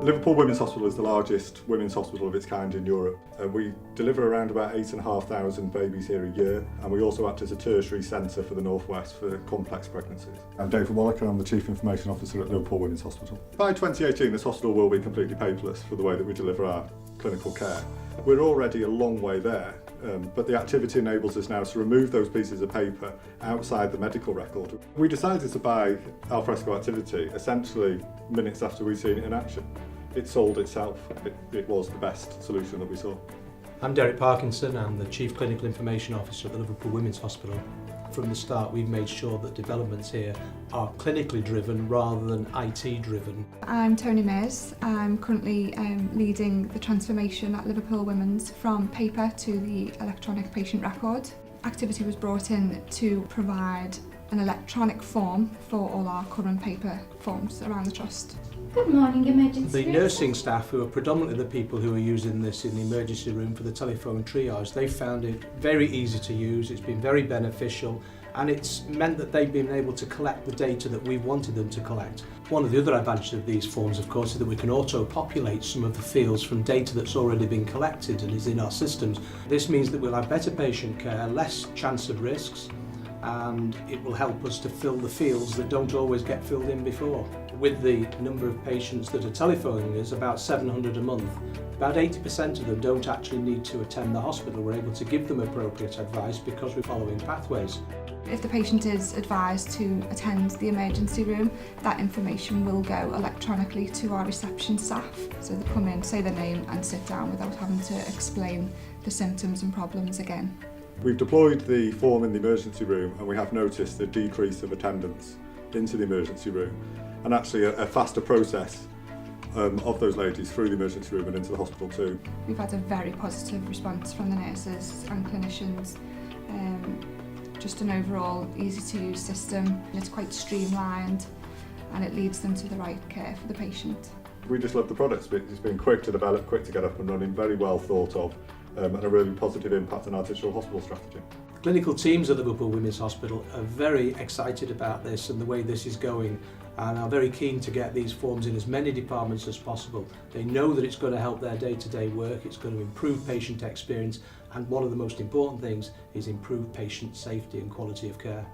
Liverpool Women's Hospital is the largest women's hospital of its kind in Europe. We deliver around about 8,500 babies here a year, and we also act as a tertiary centre for the North West for complex pregnancies. I'm David WALLIKER, I'm the Chief Information Officer at Liverpool Women's Hospital. By 2018 this hospital will be completely paperless for the way that we deliver our clinical care. We're already a long way there, but the activity enables us now to remove those pieces of paper outside the medical record. We decided to buy Alfresco activity essentially minutes after we'd seen it in action. It sold itself. It was the best solution that we saw. I'm Parkinson, I'm the Chief Clinical Information Officer at the Liverpool Women's Hospital. From the start we've made sure that developments here are clinically driven rather than IT driven. I'm TONI MAIRS. I'm currently leading the transformation at Liverpool Women's from paper to the electronic patient record. Activity was brought in to provide an electronic form for all our current paper forms around the Trust. Good morning, emergency The nursing staff, who are predominantly the people who are using this in the emergency room for the telephone triage, they found it very easy to use, it's been very beneficial, and it's meant that they've been able to collect the data that we wanted them to collect. One of the other advantages of these forms, of course, is that we can auto-populate some of the fields from data that's already been collected and is in our systems. This means that we'll have better patient care, less chance of risks, and it will help us to fill the fields that don't always get filled in before. With the number of patients that are telephoning us, about 700 a month, about 80% of them don't actually need to attend the hospital. We're able to give them appropriate advice because we're following pathways. If the patient is advised to attend the emergency room, that information will go electronically to our reception staff. So they come in, say their name and sit down without having to explain the symptoms and problems again. We've deployed the form in the emergency room and we have noticed a decrease of attendance into the emergency room and actually a faster process of those ladies through the emergency room and into the hospital too. We've had a very positive response from the nurses and clinicians. Just an overall easy to use system. It's quite streamlined and it leads them to the right care for the patient. We just love the product. It's been quick to develop, quick to get up and running, very well thought of, and a really positive impact on our digital hospital strategy. Clinical teams at Liverpool Women's Hospital are very excited about this and the way this is going, and are very keen to get these forms in as many departments as possible. They know that it's going to help their day-to-day work, it's going to improve patient experience, and one of the most important things is improve patient safety and quality of care.